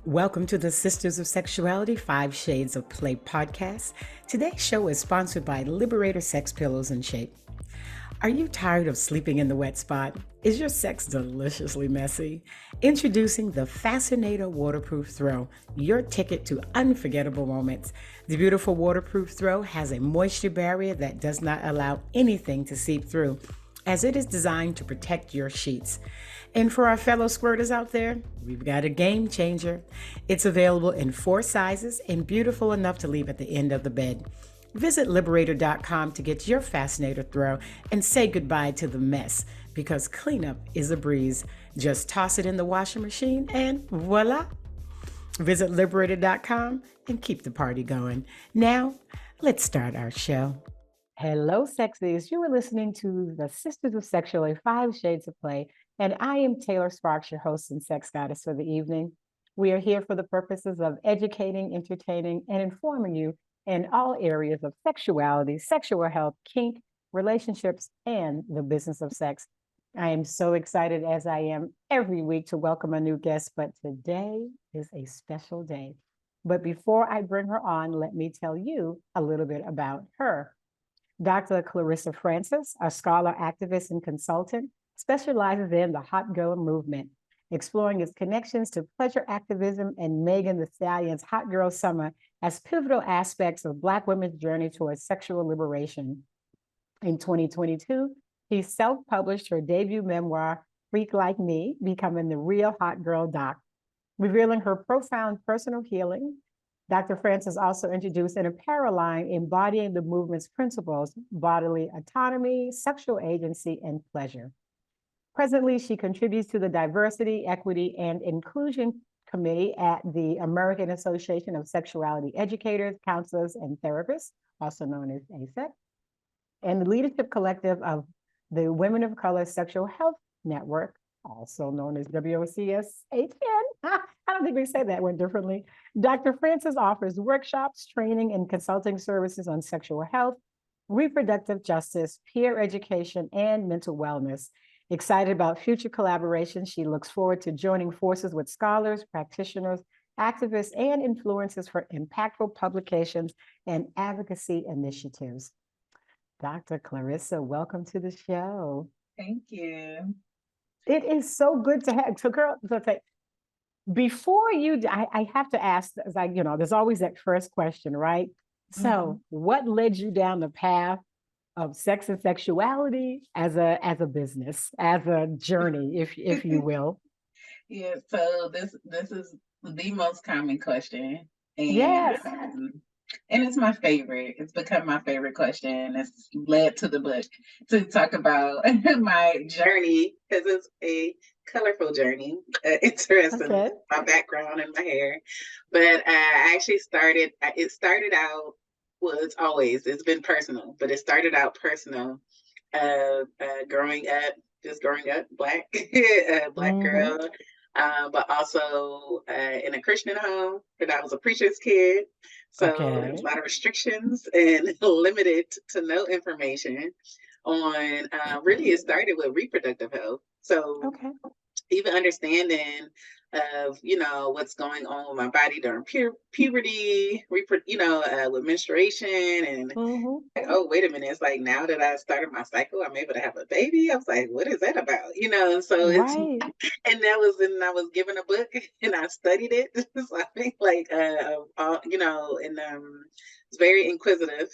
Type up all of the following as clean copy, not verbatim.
Welcome to the Sisters of Sexuality 5 Shades of Play podcast. Today's show is sponsored by Liberator Sex Pillows and Shape. Are you tired of sleeping in the wet spot? Is your sex deliciously messy? Introducing the Fascinator Waterproof Throw, your ticket to unforgettable moments. The beautiful waterproof throw has a moisture barrier that does not allow anything to seep through, as it is designed to protect your sheets. And for our fellow squirters out there, we've got a game changer. It's available in 4 sizes and beautiful enough to leave at the end of the bed. Visit Liberator.com to get your Fascinator throw and say goodbye to the mess, because cleanup is a breeze. Just toss it in the washing machine and voila! Visit Liberator.com and keep the party going. Now, let's start our show. Hello, sexies. You are listening to the Sisters of Sexuality 5 Shades of Play, and I am Taylor Sparks, your host and sex goddess for the evening. We are here for the purposes of educating, entertaining, and informing you in all areas of sexuality, sexual health, kink, relationships, and the business of sex. I am so excited, as I am every week, to welcome a new guest, but today is a special day. But before I bring her on, let me tell you a little bit about her. Dr. Clarissa Francis, a scholar, activist, and consultant, specializes in the hot girl movement, exploring its connections to pleasure activism and Megan Thee Stallion's Hot Girl Summer as pivotal aspects of Black women's journey towards sexual liberation. In 2022, he self-published her debut memoir, Phreak Like Me, Becoming the Real Hot Girl Doc. Revealing her profound personal healing, Dr. Francis also introduced an apparel line embodying the movement's principles: bodily autonomy, sexual agency, and pleasure. Presently, she contributes to the Diversity, Equity, and Inclusion Committee at the American Association of Sexuality Educators, Counselors, and Therapists, also known as ASEC, and the Leadership Collective of the Women of Color Sexual Health Network, also known as WOCSHN. I don't think we say that one differently. Dr. Francis offers workshops, training, and consulting services on sexual health, reproductive justice, peer education, and mental wellness. Excited about future collaborations, she looks forward to joining forces with scholars, practitioners, activists, and influencers for impactful publications and advocacy initiatives. Dr. Clarissa, welcome to the show. Thank you. It is so good to have. So, girl, before you, I have to ask, like, there's always that first question, right? So, what led you down the path of sex and sexuality as a business, as a journey, if you will? Yeah, so this is the most common question, and Yes. and it's my favorite. It's become my favorite question. It's led to the book to talk about my journey, because it's a colorful journey. Interesting, Okay. my background and my hair, but I actually started. It started out. Well, it's been personal, but it started out personal. Growing up, just growing up, black, black Mm-hmm. girl, but also in a Christian home. And I was a preacher's kid, so there was Okay. a lot of restrictions and limited to no information on. Really, it started with reproductive health. So Okay. even understanding of what's going on with my body during puberty, with menstruation, and Mm-hmm. like, oh, wait a minute. It's like now that I started my cycle, I'm able to have a baby. I was like, what is that about? And so it's, Right. and I was given a book and I studied it. So I think and it's very inquisitive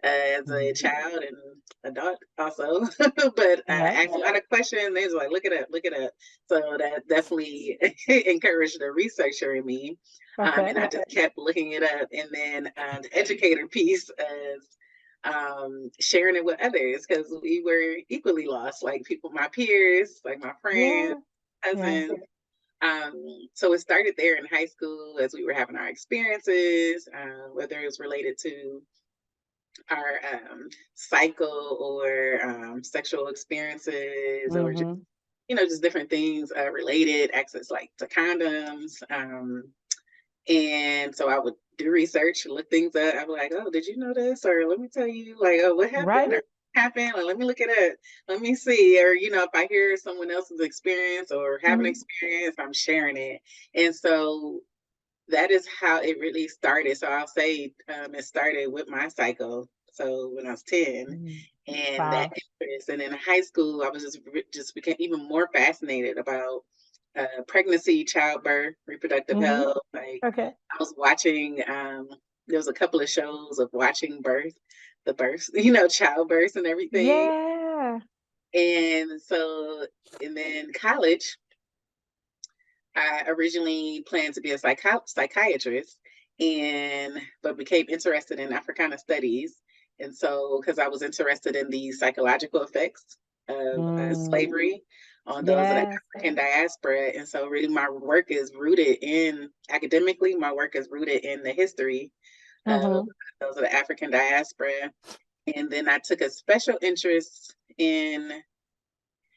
as a Mhm. child and adult also. But Right. asked a lot of questions. They was like, look it up, look it up. So that definitely encouraged the researcher in me. Okay. And I just kept looking it up. And then the educator piece is sharing it with others, because we were equally lost, like people, my peers, like my friends, Yeah. Yeah. cousins. So it started there in high school as we were having our experiences, whether it was related to our cycle or sexual experiences, or just Mm-hmm. just different things related, access like to condoms. And so I would do research, look things up. I'd be like, oh, did you know this? Or let me tell you, like, oh, what happened? Right. Or happened? Or let me look it up. Let me see. Or, if I hear someone else's experience or have an Mm-hmm. experience, I'm sharing it. And so that is how it really started. So I'll say it started with my cycle. So when I was 10, Mm. and that Wow. interest, and in high school, I was just became even more fascinated about pregnancy, childbirth, reproductive Mm-hmm. health. Like Okay. I was watching, there was a couple of shows of watching the births, childbirth and everything. Yeah. And so, and then college, I originally planned to be a psychiatrist, and but became interested in Africana studies. And so, because I was interested in the psychological effects of Mm. slavery on those of the Yes. African diaspora, and so really my work is rooted in academically. My work is rooted in the history of Mm-hmm. those of the African diaspora. And then I took a special interest in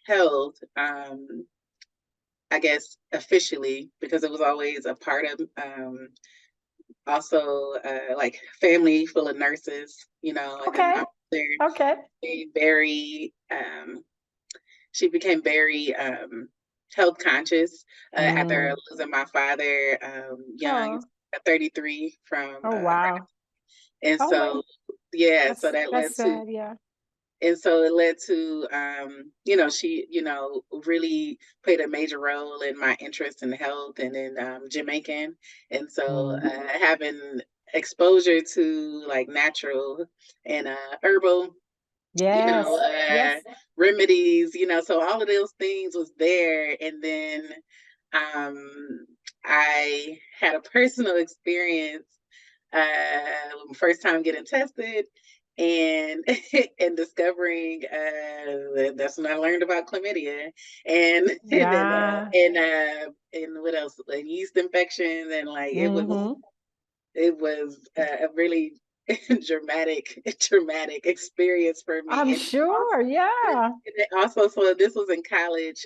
health. I guess officially, because it was always a part of also like family full of nurses, and then Okay. my mother Okay. became very health conscious after Mm. losing my father young Oh. at 33 from Oh, wow. and Oh my, so yeah, so that led that's to sad. Yeah. and so it led to she really played a major role in my interest in health and in Jamaican, and so Mm. having exposure to like natural and herbal Yes. Yes. remedies, so all of those things was there. And then I had a personal experience first time getting tested, and and discovering that's when I learned about chlamydia, and and then Yeah. and what else, like yeast infections, and like Mm-hmm. it was a really traumatic experience for I'm me. And sure. Yeah. also, so this was in college,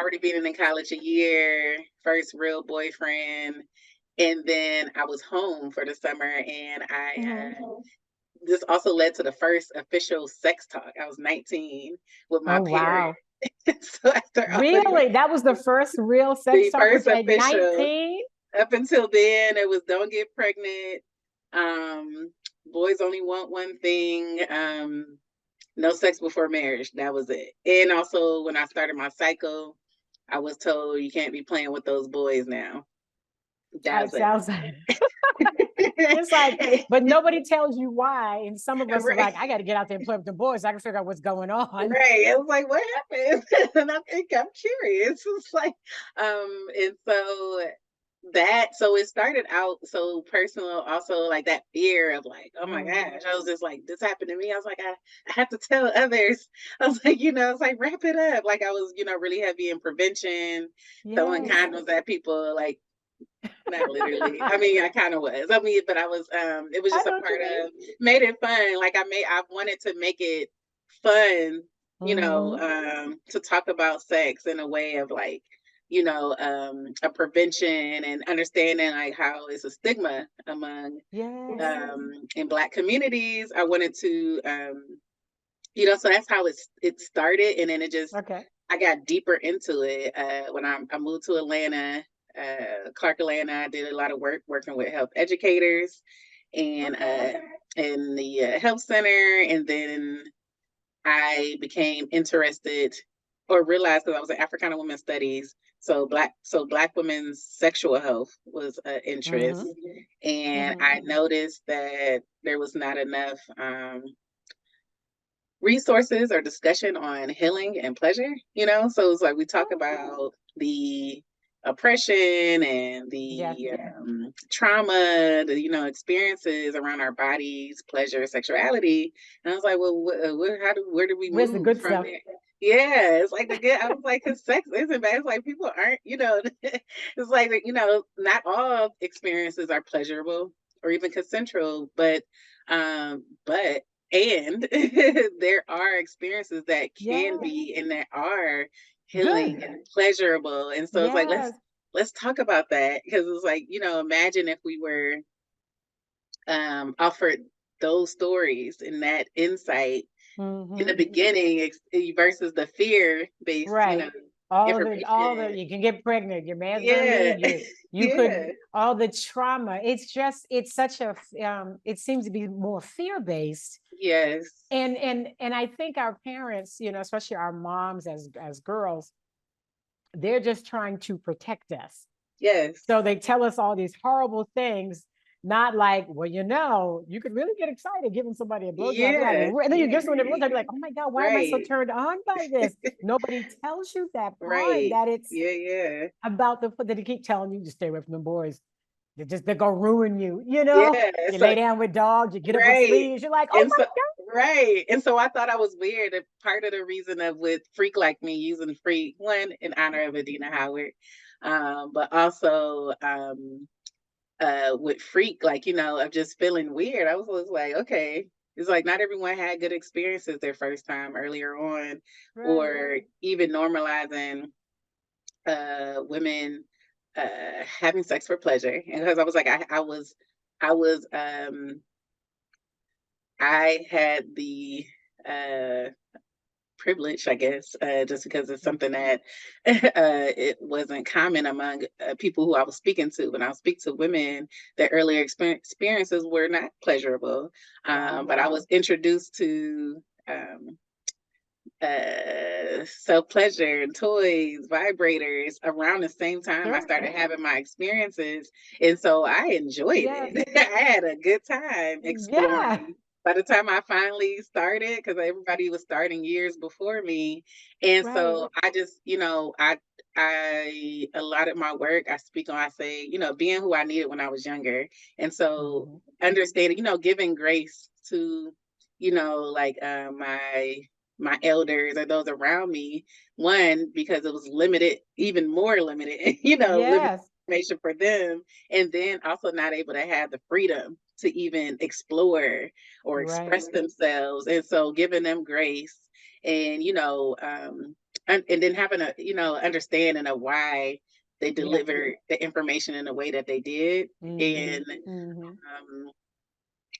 already been in college a year, first real boyfriend, and then I was home for the summer, and Mm-hmm. this also led to the first official sex talk. I was 19 with my Oh, parents. wow. So after all of Really? That was the first real sex the talk first with you at official, 19? up until then, it was don't get pregnant. Um, boys only want one thing. No sex before marriage. That was it. And also, when I started my cycle, I was told you can't be playing with those boys now. It That's sounds like it's like, it. but nobody tells you why. And some of us are Right. like, I got to get out there and play with the boys so I can figure out what's going on. Right. It was like, what happened? And I'm curious. It's like, and so so it started out so personal, also like that fear of like, oh my Mm. gosh. I was just like, this happened to me. I was like, I have to tell others. I was like, it's like wrap it up. Like I was, really heavy in prevention, throwing Yes. condoms at people, like not literally. I mean, I kind of was. I mean, but I was. It was I just a know what part you mean. of made it fun. Like I wanted to make it fun. Mm-hmm. To talk about sex in a way of like, a prevention and understanding like how it's a stigma among Yes. in Black communities. I wanted to, so that's how it started, and then it just Okay. I got deeper into it when I moved to Atlanta, Clark, Atlanta. I did a lot of work working with health educators and Okay. in the health center, and then I became interested or realized because I was in Africana Women Studies, so Black women's sexual health was an interest, Mm-hmm. and Mm-hmm. I noticed that there was not enough resources or discussion on healing and pleasure, so it's like we talk about the oppression and Yes. the trauma, the experiences around our bodies, pleasure, sexuality, and I was like, well, where do we Where's the move good from stuff? there? Yeah, it's like the good. I was like, because sex isn't bad. It's like people aren't, it's like not all experiences are pleasurable or even consensual, but and there are experiences that can Yes. be and that are Good. healing and pleasurable. And so it's like Yes. let's talk about that, because it's like, imagine if we were offered those stories and that insight in the Mm-hmm. beginning versus the fear based, Right. information. you can get pregnant, your man's gonna Yeah. leave you, you could, Yeah. all the trauma. It's just, it's such a, it seems to be more fear-based. Yes. And I think our parents, especially our moms as girls, they're just trying to protect us. Yes. So they tell us all these horrible things, not like, well, you could really get excited giving somebody a blowjob. Like, Yeah. and then you Yeah. give someone a blowjob, you're like, oh my God, why am I so Right. turned on by this? Nobody tells you that part, Right. that it's Yeah. Yeah. about the foot, that they keep telling you to stay away from them boys. They're gonna ruin you, Yeah. You So lay down with dogs, you get up with right. sleeves, you're like, oh And my so right. And so I thought I was weird. And part of the reason of with Phreak Like Me using Phreak, one in honor of Adina Howard, but also with Phreak, like, of just feeling weird. I was like, okay. It's like not everyone had good experiences their first time earlier on, God. Right. or even normalizing women having sex for pleasure. And because I was like, I was I had the uh privilege, I guess, just because it's something that it wasn't common among people who I was speaking to. When I was speaking to women, their earlier experiences were not pleasurable, but I Wow. was introduced to self pleasure and toys, vibrators around the same time I Sure. started having my experiences. And so I enjoyed Yes. it. I had a good time Yeah. exploring. By the time I finally started, because everybody was starting years before me. And Right. so I just, I a lot of my work I speak on, I say, being who I needed when I was younger. And so Mhm. understanding, giving grace to, like my elders or those around me. One, because it was limited, even more limited, limited Yes. information for them. And then also not able to have the freedom to even explore or Right. express themselves. And so giving them grace and, and then having a, understanding of why they Yeah. delivered the information in the way that they did. Mhm. And Mhm.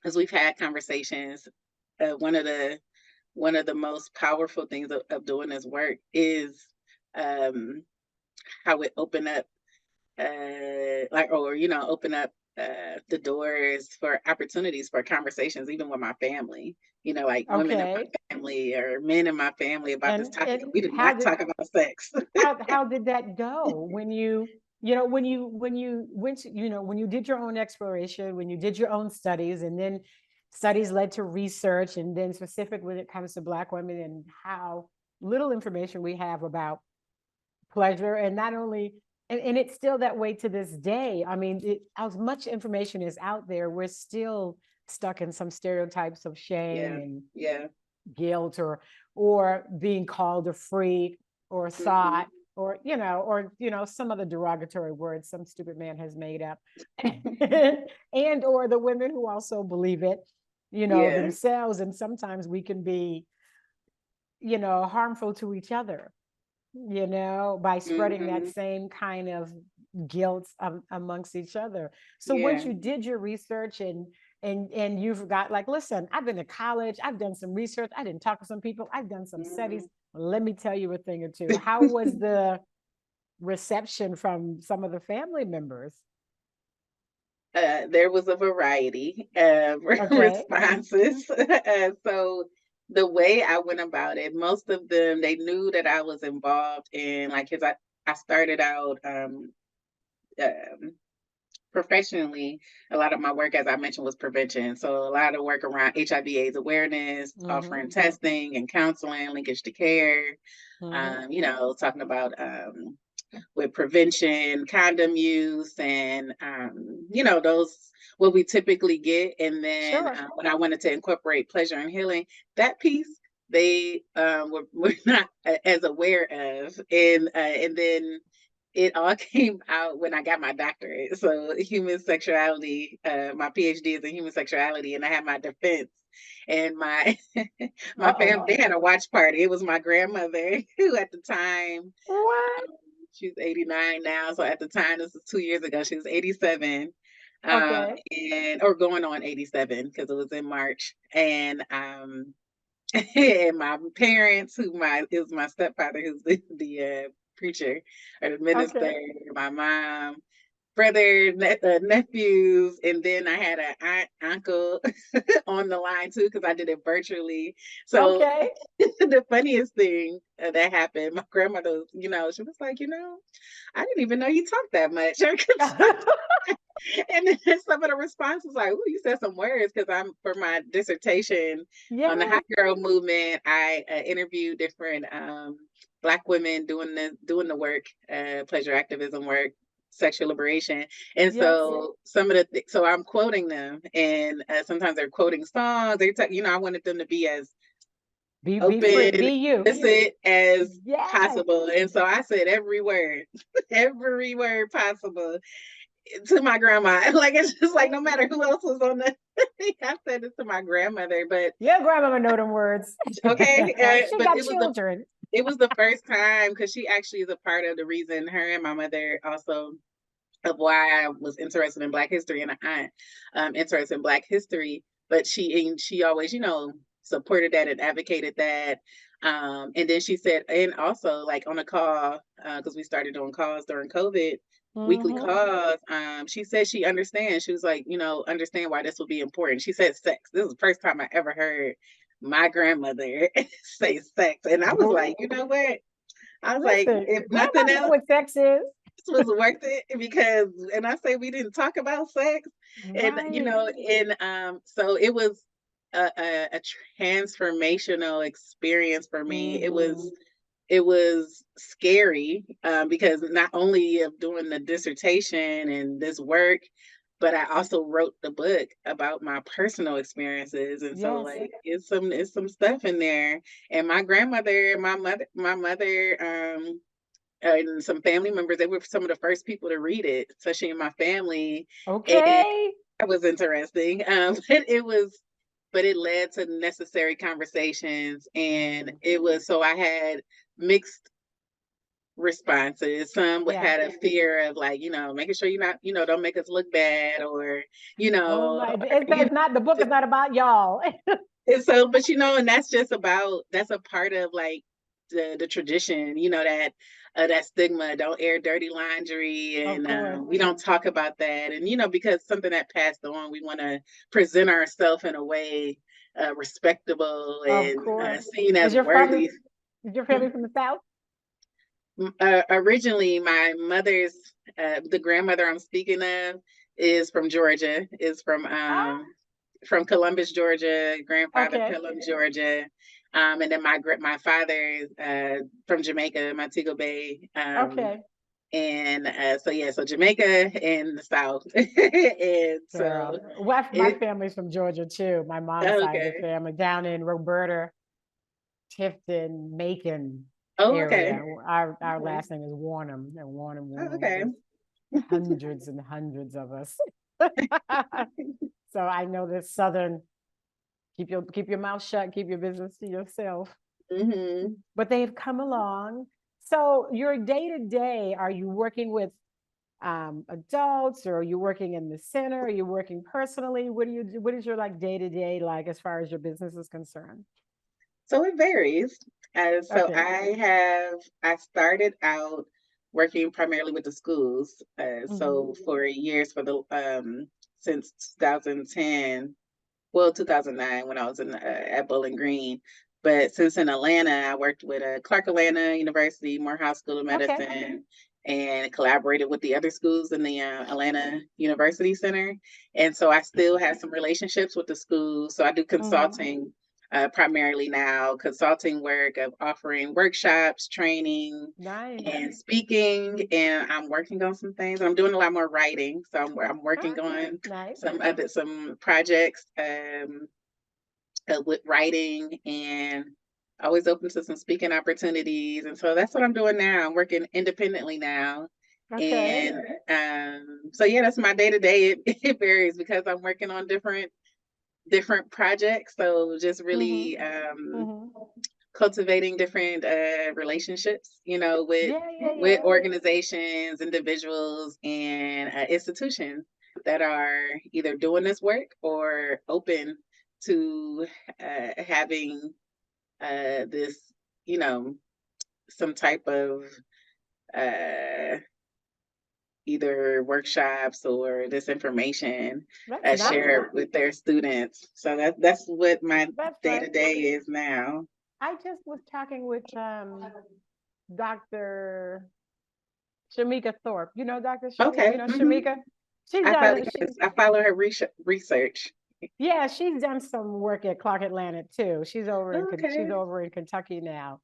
as we've had conversations, one of the most powerful things of doing this work is um, how it opened up, open up the doors for opportunities for conversations, even with my family. Like women in Okay. my family or men in my family about this topic. And We did how not did talk about sex. how did that go when you went to, when you did your own exploration, when you did your own studies, and then studies led to research, and then specific when it comes to Black women and how little information we have about pleasure, and not only, and it's still that way to this day. I mean, as much information is out there, we're still stuck in some stereotypes of shame Yeah, and yeah. guilt, or being called a freak or Hmm. thought, or some other derogatory words some stupid man has made up. And or the women who also believe it, Yeah. themselves, and sometimes we can be, harmful to each other, by spreading that Hmm. same kind of guilt, amongst each other. So once Yeah. you did your research, and you've got, like, listen, I've been to college, I've done some research, I didn't talk to some people, I've done some studies. Hmm. Let me tell you a thing or two. How was the reception from some of the family members? There was a variety of Okay. responses. So the way I went about it, most of them, they knew that I was involved in, like, because I started out um, professionally. A lot of my work, as I mentioned, was prevention. So a lot of work around HIV/AIDS awareness, Mm-hmm. offering testing and counseling, linkage to care. Mm-hmm. Talking about with prevention, condom use, and those what we typically get. And then Sure. when I wanted to incorporate pleasure and healing, that piece they were not as aware of, and then it all came out when I got my doctorate. So human sexuality, my PhD is in human sexuality, and I had my defense. And my my Uh-oh. family, they had a watch party. It was my grandmother who at the time What? she's 89 now. So at the time, this was 2 years ago, she was 87. Okay. And or going on 87 because it was in March. And and my parents, who my it was my stepfather who's the preacher or the minister, Okay. my mom, brother, nephews, and then I had an aunt, uncle on the line too because I did it virtually. So Okay. the funniest thing that happened, my grandmother, she was like, I didn't even know you talked that much. And then some of the responses like, "Oh, you said some words," because I'm for my dissertation on the Yeah. hot girl movement. I interviewed different Black women doing the work, pleasure activism work, sexual liberation, and Yes. so some of the so I'm quoting them, and sometimes they're quoting songs. I wanted them to be as Be free. open, Be you. explicit as Yes. possible, and so I said every word, every word possible to my grandma. Like it's just like no matter who else was on the I said this to my grandmother, but Your grandmama know them words. okay. She But got children. it was the first time because she actually is a part of the reason her and my mother also of why I was interested in Black history and an aunt interested in Black history. But she always, supported that and advocated that. And then she said, and also like on a call, because we started doing calls during COVID, weekly Mm-hmm. calls. She said she understands. She was like, understand why this will be important. She said sex. This is the first time I ever heard my grandmother say sex. And I was like, you know what? I was like, Listen, if nothing grandma know else, what sex is. was worth it because and I say we didn't talk about sex and Right. so it was a transformational experience for me. It Mm-hmm. was it was scary because not only of doing the dissertation and this work, but I also wrote the book about my personal experiences, and so Yes. like it's some stuff in there. And my grandmother, my mother, and some family members, they were some of the first people to read it, especially in my family. And Okay. that was interesting. But it led to necessary conversations. And it was, so I had mixed responses. Some Yeah. had a fear of like, making sure you're not, don't make us look bad or, you Oh know, my, it's not, the book is not about y'all. and so, but and that's a part of like the tradition, that stigma. Don't air dirty laundry, Of and course. we don't talk about that. And because something that passed on, we want to present ourselves in a way respectable Of and course. seen Is as your family, worthy. is your family from the South? Originally, my mother's the grandmother I'm speaking of is from Georgia. Is Ah, from Columbus, Georgia, grandfather okay. Pelham, Georgia. And then my father is from Jamaica, Montego Bay. Okay. And so yeah, so Jamaica in the South. And so Girl. Well, my it family's from Georgia too. My mom's side of the okay. family down in Roberta, Tifton, Macon Oh, okay. area. Our Okay. last name is Warnham, and Oh, Warnham. okay. There's hundreds and hundreds of us. So I know this Southern. Keep your mouth shut. Keep your business to yourself. Hmm. But they've come along. So your day to day, are you working with adults, or are you working in the center? Are you working personally? What do you do? What is your like day to day like as far as your business is concerned? So it varies. So Okay. I started out working primarily with the schools. Mm-hmm. So for years, since 2010, well, 2009 when I was at Bowling Green. But since in Atlanta, I worked with Clark Atlanta University, Morehouse School of Okay. Medicine, and collaborated with the other schools in the Atlanta University Center. And so I still have some relationships with the schools. So I do Mm-hmm. consulting primarily now, consulting work of offering workshops, training, Nice. and speaking. And I'm working on some things. I'm doing a lot more writing. So I'm working Okay. on Nice. some projects with writing and always open to some speaking opportunities. And so that's what I'm doing now. I'm working independently now. Okay. And so yeah, that's my day to day. It varies because I'm working on different projects. So just Mm-hmm. really Mm-hmm. cultivating different relationships, with Yeah, yeah, yeah. organizations, individuals, and institutions that are either doing this work or open to having this, some type of uh, either workshops or this information That's nice. shared with their students. So that's what my That's day nice. to day is now. I just was talking with Dr. Shamika Thorpe. You know Dr. Shamika, Okay. you know Shamika? She's I follow, done she yes, I follow her research. yeah, she's done some work at Clark Atlanta too. She's Okay. over in Kentucky now.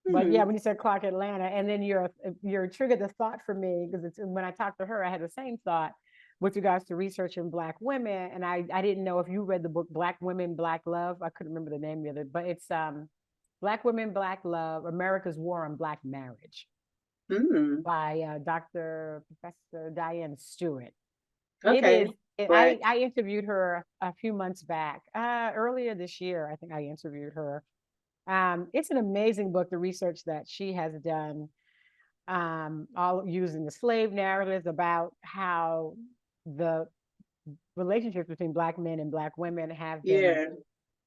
But yeah, Hmm. when you said Clark Atlanta, and then you're triggered the thought for me because it's when I talked to her, I had the same thought with regards to researching Black women, and I didn't know if you read the book Black Women, Black Love. I couldn't remember the name of it, but it's Black Women, Black Love: America's War on Black Marriage Mm. by Dr. Professor Diane Stewart. It Okay. is. Black. I interviewed her a few months back, earlier this year. I think I interviewed her. It's an amazing book. The research that she has done, all using the slave narratives about how the relationships between Black men and Black women have been Yeah.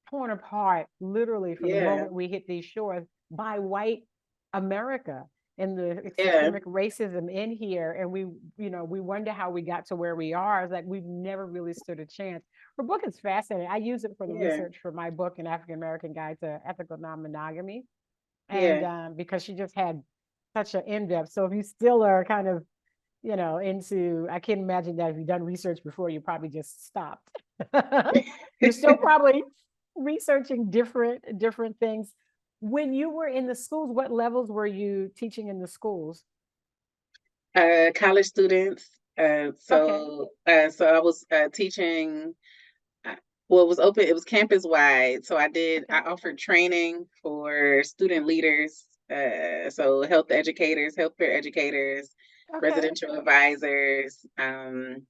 torn apart literally from the Yeah. moment we hit these shores by white America and the Yeah. systemic racism in here. And we wonder how we got to where we are. It's like we've never really stood a chance. Her book is fascinating. I use it for the Yeah. research for my book, An African American Guide to Ethical Non-Monogamy. And Yeah. because she just had such an in-depth. So if you still are kind of, into, I can't imagine that if you've done research before, you probably just stopped. You're still probably researching different things. When you were in the schools, what levels were you teaching in the schools? College students. Okay. So I was teaching. uh, Well, it was open. It was campus wide. So I Okay. offered training for student leaders. So health educators, healthcare educators, Okay. residential advisors. And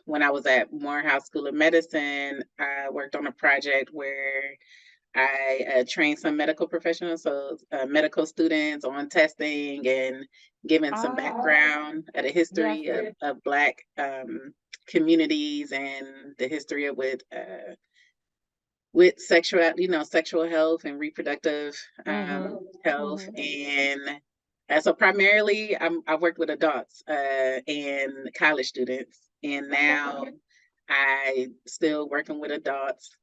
when I was at Morehouse School of Medicine, I worked on a project where I trained some medical professionals, so medical students on testing and giving some Ah, background at a yes. history of Black communities and the history of with sexual, sexual health and reproductive Mm-hmm. health. Mm-hmm. And so primarily I worked with adults and college students. And Okay. now I still working with adults,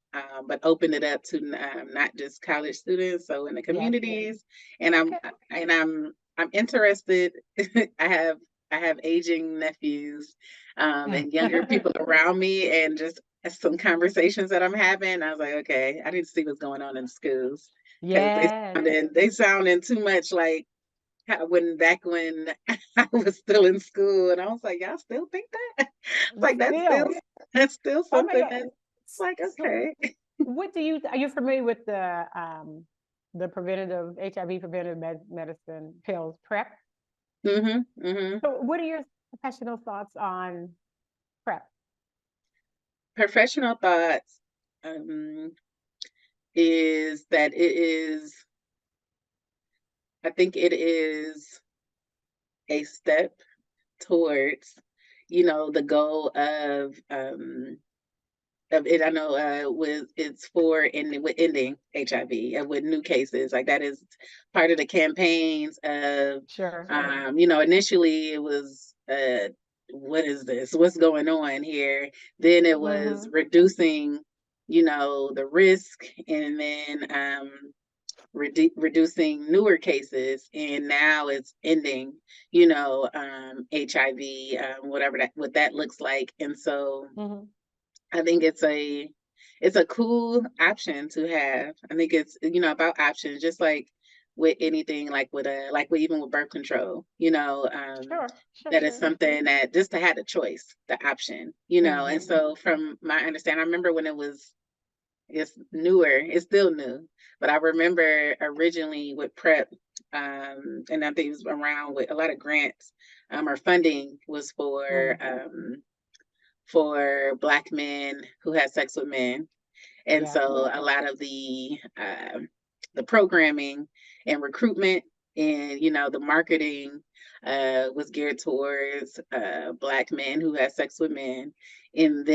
but opened it up to not just college students, so in the Yes. communities. And Okay. I'm interested. I have I have aging nephews and younger people around me, and just some conversations that I'm having. I was like, okay, I need to see what's going on in schools because Yes. they sounding too much like back when I was still in school, and I was like, y'all still think that? It's like Still. that's still Oh my something God. that's like So okay. what are you familiar with the preventative HIV preventative medicine pills PrEP? Mm-hmm. Mm-hmm. So what are your professional thoughts on PrEP? Professional thoughts um, is that I think it is a step towards, the goal of it. I know with it's for ending with ending HIV and with new cases. Like that is part of the campaigns of Sure. initially it was what is this? What's going on here? Then it was Mm-hmm. reducing, the risk, and then reducing newer cases, and now it's ending, HIV, whatever what that looks like. And so Mm-hmm. I think it's a cool option to have. I think it's about options, just like with anything, like with even with birth control, Sure. Sure. that is Sure. something that just to have the choice, the option, And Mm-hmm. so from my understanding, I remember when it's newer, it's still new, but I remember originally with PrEP, and I think it was around with a lot of grants, or funding was Mm-hmm. for Black men who had sex with men. And Yes. so a lot of the programming and recruitment and the marketing was geared towards Black men who had sex with men. And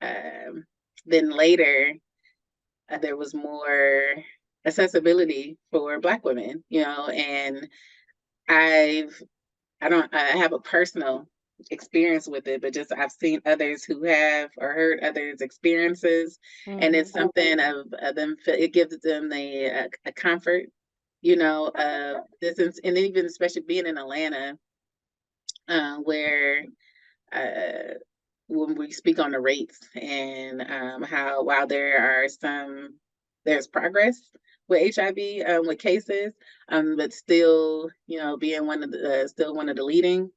um, then later there was more. accessibility for Black women, and I've I have a personal experience with it, but just I've seen others who have or heard others' experiences, and it's something of them. It gives them a comfort, of this, and even especially being in Atlanta, where uh, when we speak on the rates and how while there's progress with HIV, with cases, but still, being still one of the leading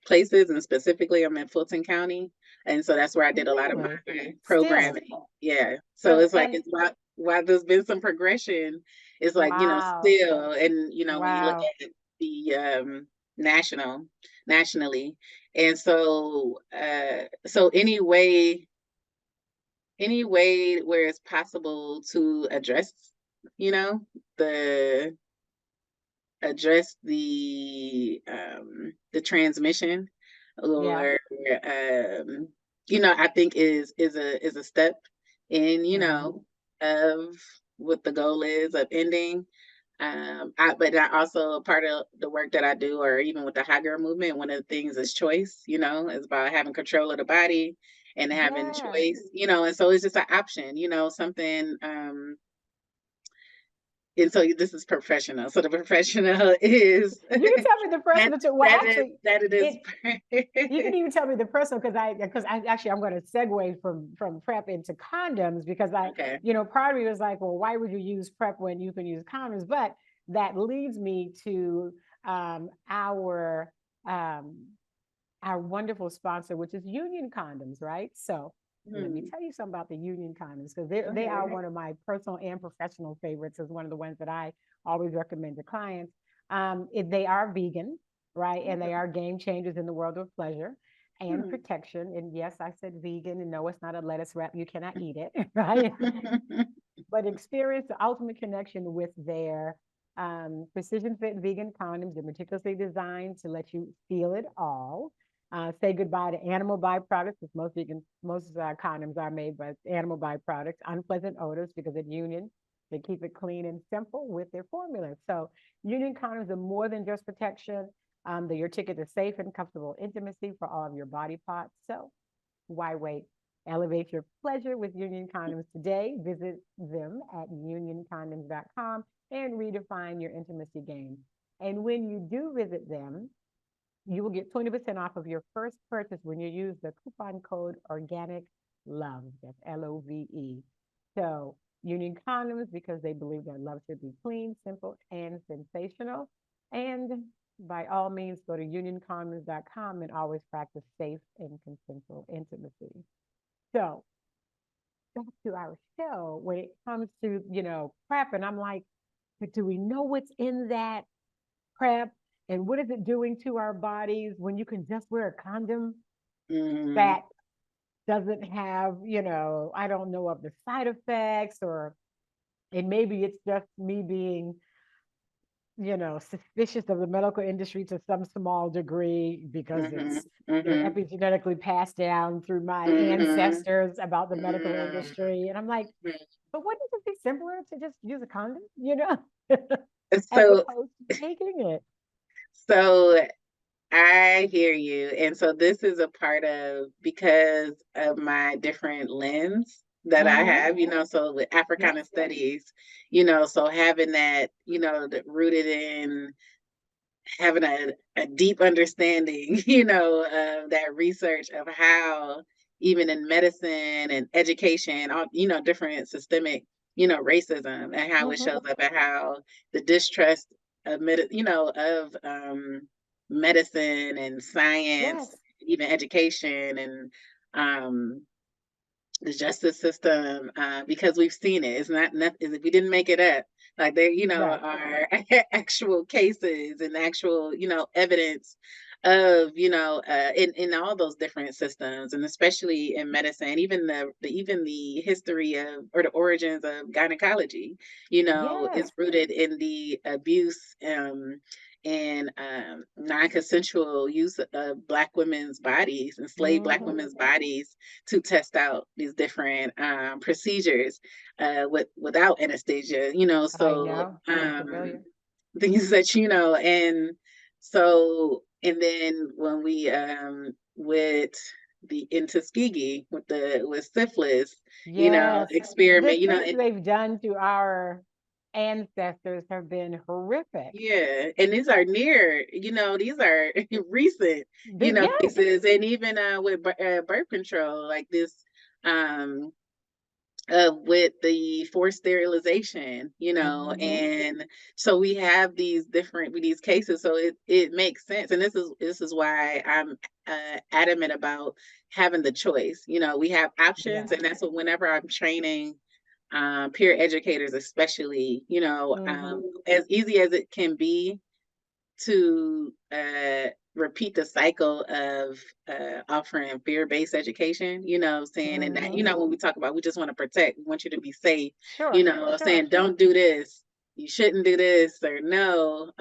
places, and specifically I'm in Fulton County, and so that's where I did a lot of my Really? Still. programming. Yeah, so So, it's like and it's while there's been some progression, it's like wow. still, and when you look Wow. at the national nationally, and so any way where it's possible to you know, the the transmission, Yeah. or I think is a step in, Hmm. of what the goal is of ending. But I also, part of the work that I do, or even with the high girl movement, one of the things is choice. Is about having control of the body and having Yeah. choice. And so it's just an option. Something. And so this is professional. So the professional is You can tell me the that personal too. Well, actually, that it is. it you can even tell me the personal because I actually I'm going to segue from PrEP into condoms because Okay. part of me was like, well, why would you use PrEP when you can use condoms? But that leads me to um, our um, our wonderful sponsor, which is Union Condoms, right? So let me Hmm. tell you something about the Union Condoms because they are Okay. one of my personal and professional favorites. Is one of the ones that I always recommend to clients. They are vegan, right? And they are game changers in the world of pleasure and Hmm. protection. And yes, I said vegan, and no, it's not a lettuce wrap. You cannot eat it, right? But experience the ultimate connection with their precision fit vegan condoms. They're meticulously designed to let you feel it all. Say goodbye to animal byproducts, because most condoms are made by animal byproducts, unpleasant odors, because at Union they keep it clean and simple with their formula. So Union condoms are more than just protection. They're your ticket to safe and comfortable intimacy for all of your body parts. So why wait? Elevate your pleasure with Union Condoms today. Visit them at unioncondoms.com and redefine your intimacy game. And when you do visit them, you will get 20% off of your first purchase when you use the coupon code Organic Love. That's LOVE. So, Union Condoms, because they believe that love should be clean, simple, and sensational. And by all means, go to unioncondoms.com and always practice safe and consensual intimacy. So, back to our show, when it comes to, PrEP, and I'm like, but do we know what's in that PrEP? And what is it doing to our bodies when you can just wear a condom Hmm. that doesn't have, I don't know of the side effects, or and maybe it's just me being, suspicious of the medical industry to some small degree because Hmm. it's, Hmm. epigenetically passed down through my Hmm. ancestors about the medical Hmm. industry. And I'm like, but wouldn't it be simpler to just use a condom, as So, opposed to taking it? so I hear you. And so this is a part of, because of my different lens that I Mm-hmm. have, so with Yes. Africana studies, so having that, rooted in having a deep understanding, of that research of how, even in medicine and education, all, different systemic, racism, and how it Mm-hmm. shows up, and how the distrust of medicine and science, Yes. even education, and um, the justice system, because we've seen it. It's not nothing. We didn't make it up. Like, there, Right. are actual cases and actual, evidence of, in all those different systems, and especially in medicine, even the history of, or the origins of gynecology, Yes. is rooted in the abuse, and non-consensual use of Black women's bodies, enslaved Black Mm-hmm. women's bodies, to test out these different procedures without anesthesia. I So know. I'm familiar. things that and so and then when we with the in Tuskegee with syphilis, Yes. The experiment, things they've done to our ancestors have been horrific. yeah, and these are near, these are recent, Yes. cases, and even with birth control, like this, um, with the forced sterilization, Mm-hmm. and so we have these cases, so it makes sense, and this is why I'm adamant about having the choice. We have options, Yes. and that's what whenever I'm training peer educators, especially, Mm-hmm. as easy as it can be to repeat the cycle of offering fear-based education, saying, and that, Mm-hmm. when we talk about, we just want to protect, we want you to be safe, Sure. Sure. saying, don't do this, you shouldn't do this, or no,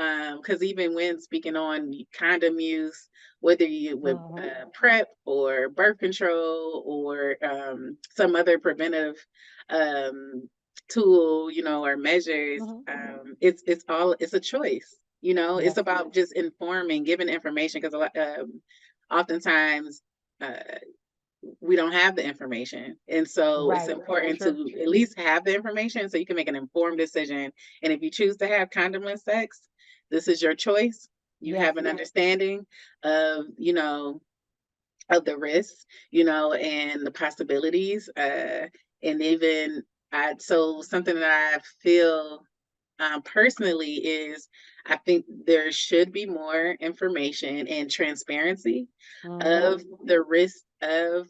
because even when speaking on condom use, whether you with Mm-hmm. PrEP or birth control or some other preventive um, tool, or measures, Mm-hmm. it's a choice. It's Yes. about just informing, giving information, because a lot, oftentimes uh, we don't have the information, and so it's Right. important True. to at least have the information so you can make an informed decision. And if you choose to have condomless sex, this is your choice. You Yes. have an understanding of of the risks, and the possibilities, and even so something that I feel personally is I think there should be more information and transparency Mm-hmm. of the risk of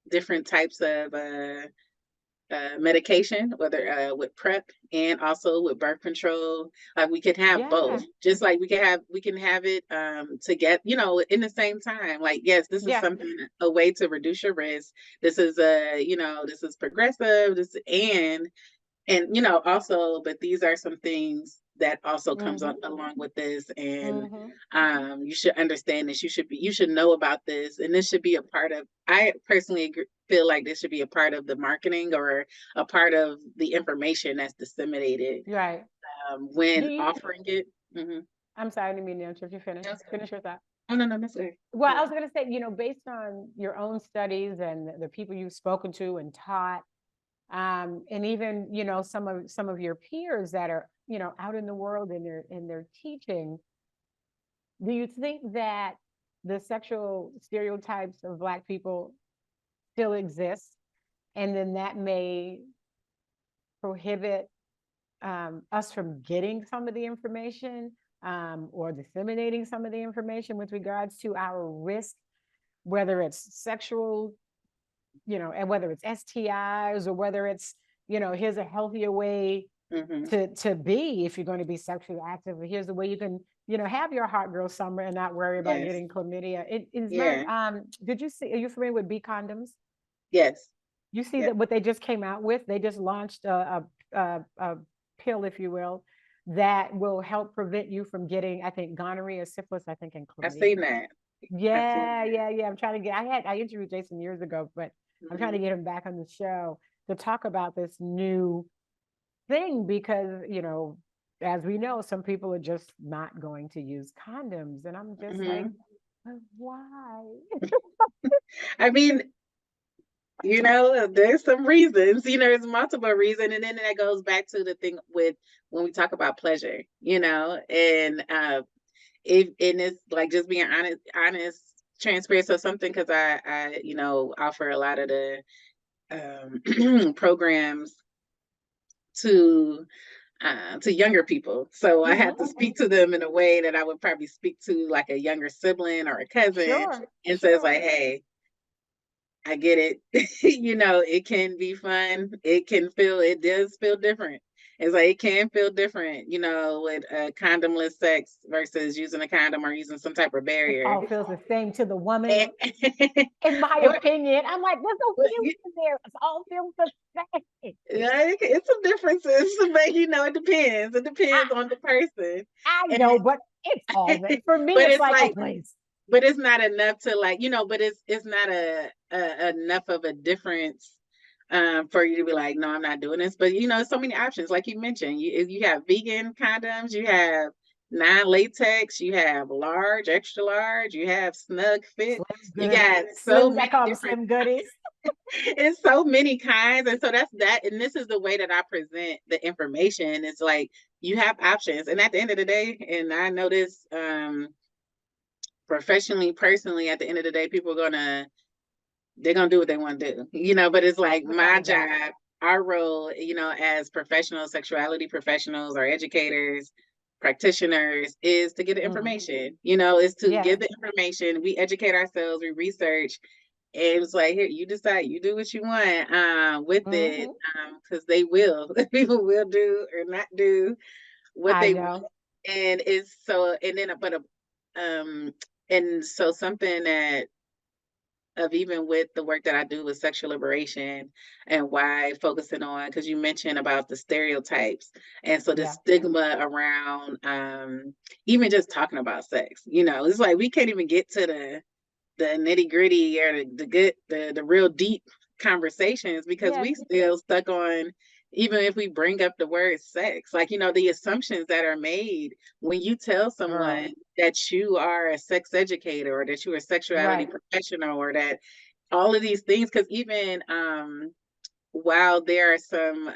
different types of medication, whether with PrEP and also with birth control. Like we could have both, Yeah. just like we can have it to get, in the same time. Like, yes, this is Yeah. something, a way to reduce your risk. This is this is progressive. This and also, but these are some things that also comes Mm-hmm. on along with this, and Mm-hmm. you should understand this. You should know about this, and this should be a part of. I personally feel like this should be a part of the marketing, or a part of the information that's disseminated Right. Do when you? offering it. Mm-hmm. I'm sorry, I didn't mean to interrupt you. Finish. That's good. Finish your thought. Oh, no, no, that's good. Well, I Yeah. was going to say, based on your own studies and the people you've spoken to and taught, and even some of your peers that are out in the world and they're teaching, do you think that the sexual stereotypes of Black people still exist, and then that may prohibit us from getting some of the information, or disseminating some of the information with regards to our risk, whether it's sexual, and whether it's STIs, or whether it's, here's a healthier way Mm-hmm. to be if you're going to be sexually active, or here's the way you can, have your hot girl summer and not worry about Yes. getting chlamydia. It is not, Yeah. did you see, are you familiar with B condoms? Yes. You see Yeah. that what they just came out with? They just launched a pill, if you will, that will help prevent you from getting, I think, gonorrhea, syphilis, I think, and I've seen chlamydia. that. I've seen Yeah, that. yeah, yeah. I'm trying to get. I interviewed Jason years ago, but I'm trying to Mm-hmm. get him back on the show to talk about this new thing, because as we know, some people are just not going to use condoms, and I'm just like, Mm-hmm. why? I mean, there's some reasons, there's multiple reasons. And then that goes back to the thing with when we talk about pleasure, and and it's like just being honest, transparent. So something, because I offer a lot of the programs to younger people. So I Mm-hmm. have to speak to them in a way that I would probably speak to like a younger sibling or a cousin. Sure, And so it's sure. like, hey, I get it. It can be fun. It does feel different. It's like it can feel different, you know, with condomless sex versus using a condom or using some type of It barrier. all feels the same to the woman, And, in my or, opinion. I'm like, there's no but feeling there. It all feels the same. yeah, it's some differences, but you know, it depends. It I, depends on the person. I And know, but it's all that. For me, but it's it's like, oh, like, please. but it's not enough to like, you know, but it's not a enough of a difference for you to be like, no, I'm not doing this. But you know, so many options, like you mentioned. You have vegan condoms, you have non-latex, you have large, extra large, you have snug fit. Slim You good. got so Slims, I many call them different slim goodies. it's so many kinds. And so that's that. And this is the way that I present the information. It's like you have options. And at the end of the day, and I know this professionally, personally, at the end of the day, people are gonna they're gonna do what they want to do, you know. But it's like Without my a doubt. job, our role, you know, as professional sexuality professionals or educators, practitioners, is to get the Mm. information, you know, is to Yes. give the information. We educate ourselves, we research, and it's like, here, you decide, you do what you want with it, Mm-hmm. because they will, people will do or not do what I they want. know. And it's so, and then, um, and so something that of even with the work that I do with sexual liberation and why focusing on, because you mentioned about the stereotypes and so the Yeah. stigma around even just talking about sex, you know, it's like we can't even get to the nitty gritty or the good the real deep conversations because Yes. we still stuck on, even if we bring up the word sex, like, you know, the assumptions that are made when you tell Girl. someone that you are a sex educator or that you're a sexuality Right. professional or that all of these things, because even while there are some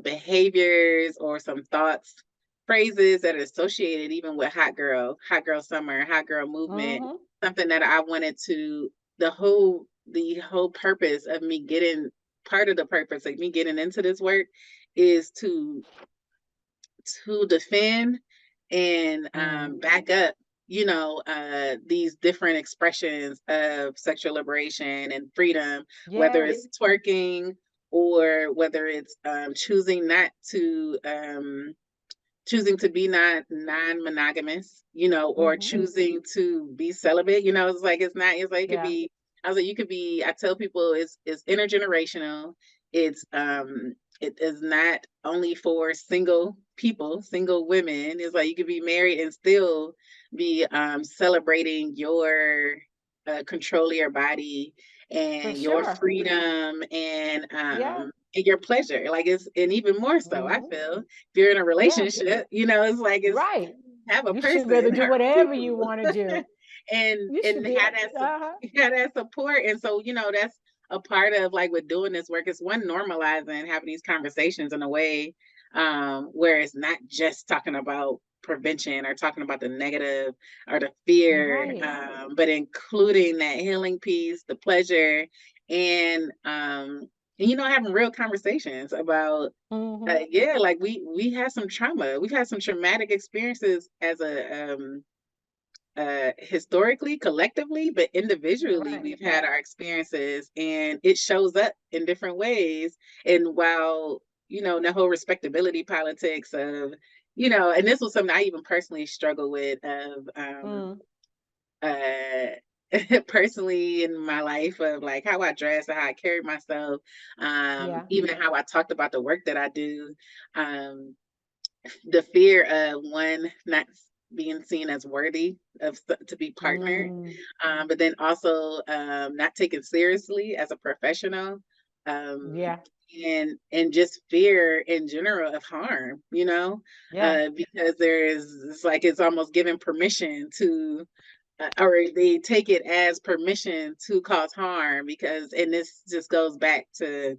behaviors or some thoughts, phrases that are associated even with hot girl summer, hot girl movement, Mm-hmm. something that I wanted to, the whole purpose of me getting, part of the purpose of me getting into this work is to defend and Mm. back up, you know, these different expressions of sexual liberation and freedom, whether Yes. it's twerking or whether it's choosing to be not non-monogamous, you know, or Mm-hmm. choosing to be celibate. You know, it's like it's not. It's like it could Yeah. be. I was like, you could be. I tell people it's intergenerational. It's it is not only for single people, single women. It's like you could be married and still be celebrating your control of your body For and your sure. freedom Yeah. and your pleasure. Like it's, and even more so, I Mm-hmm. feel if you're in a Yeah. relationship, you know, it's like it's Right. have a You should be able person to do or whatever people you want to do. You and should be. have that Uh-huh. have that support. And so, you know, that's a part of like with doing this work is one normalizing having these conversations in a way where it's not just talking about prevention or talking about the negative or the fear, Right. but including that healing piece, the pleasure, and you know, having real conversations about Mm-hmm. yeah, like we had some trauma. We've had some traumatic experiences as a historically, collectively, but individually, Right. we've had our experiences, and it shows up in different ways. And while you know the whole respectability politics of, you know, and this was something I even personally struggle with of Mm. uh personally in my life of like how I dress and how I carry myself, Yeah. even how I talked about the work that I do, um, the fear of one not being seen as worthy of to be partnered, Mm. but then also not taken seriously as a professional, um, Yeah. and just fear in general of harm, you know, Yeah. because it's like it's almost given permission to or they take it as permission to cause harm because, and this just goes back to,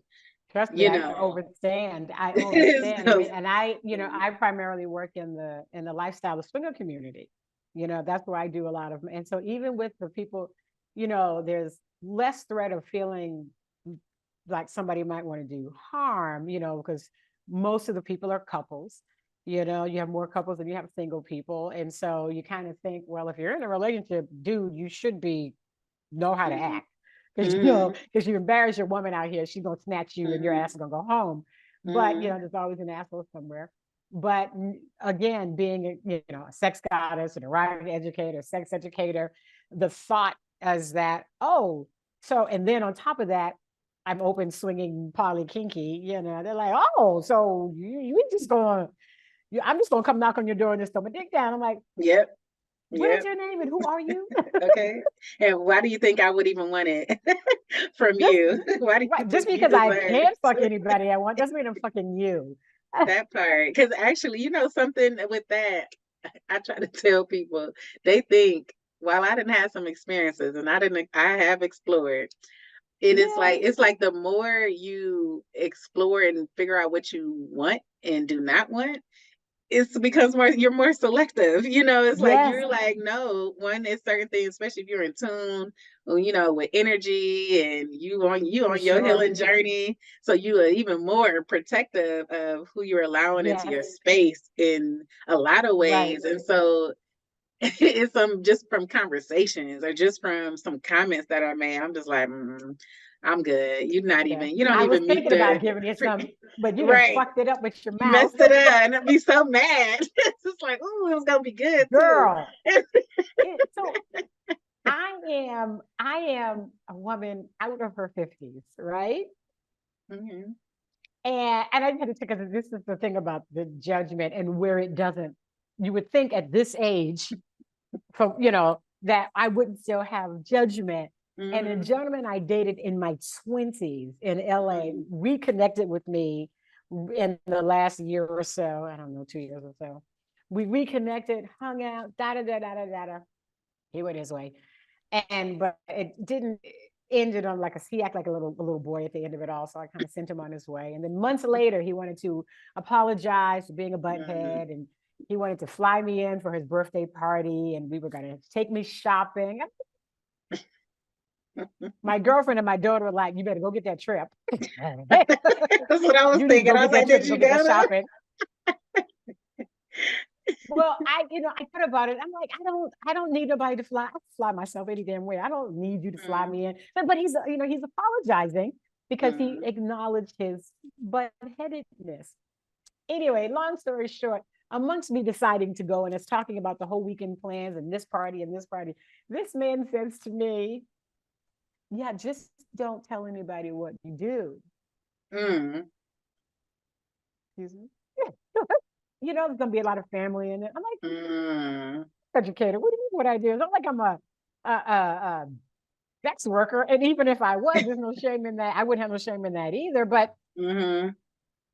Trust me, you I know, overstand. I this overstand. I goes, mean, and I primarily work in the lifestyle, the swinger community. That's where I do a lot of, and so even with the people, there's less threat of feeling like somebody might want to do harm, because most of the people are couples. You have more couples than you have single people. And so you kind of think, well, if you're in a relationship, dude, you should be know how to mm-hmm, act. Because mm-hmm, because you embarrass your woman out here, she's gonna snatch you and your ass is gonna go home. but there's always an asshole somewhere. But again, being a sex goddess, an erotic educator, sex educator, the thought as that, and then on top of that, I'm open swinging poly kinky, they're like, oh, so you just gonna, I'm just gonna come knock on your door and just throw my dick down. I'm like, yep. What is your name and who are you? Okay. And why do you think I would even want it from you? Why do you just think because I can't fuck anybody I want doesn't mean I'm fucking you. That part. Because actually, something with that, I try to tell people, they think, while I didn't have some experiences and I have explored, it's like the more you explore and figure out what you want and do not want, it becomes you're more selective, it's like you're like, no, one is certain things, especially if you're in tune, with energy and you on your healing journey. So you are even more protective of who you're allowing into your space in a lot of ways. And so it's just from conversations or just from some comments that are made, I'm just like, I'm good. You're not even, you don't I even was meet thinking about giving you some, but you fucked it up with your mouth. You messed it up and I'd be so mad. It's just like, oh, it's gonna be good, girl. So I am a woman out of her 50s, right? And I had to take, because this is the thing about the judgment and where it doesn't. You would think at this age, that I wouldn't still have judgment. And a gentleman I dated in my 20s in LA reconnected with me in the last year or so. I don't know, 2 years or so. We reconnected, hung out, He went his way. But it didn't ended on he acted like a little boy at the end of it all. So I kind of sent him on his way. And then months later, he wanted to apologize for being a butthead, and he wanted to fly me in for his birthday party, and we were going to take me shopping. My girlfriend and my daughter were like, you better go get that trip. That's what I was thinking. I was like, did you go shopping? Well, I thought about it. I'm like, I don't need nobody to fly. I can fly myself any damn way. I don't need you to fly me in. But he's apologizing because he acknowledged his butt-headedness. Anyway, long story short, amongst me deciding to go and it's talking about the whole weekend plans and this party, this man says to me, yeah, just don't tell anybody what you do. Excuse me. There's going to be a lot of family in it. I'm like, educator, what do you mean what I do? It's not like I'm a sex worker. And even if I was, there's no shame in that. I wouldn't have no shame in that either. But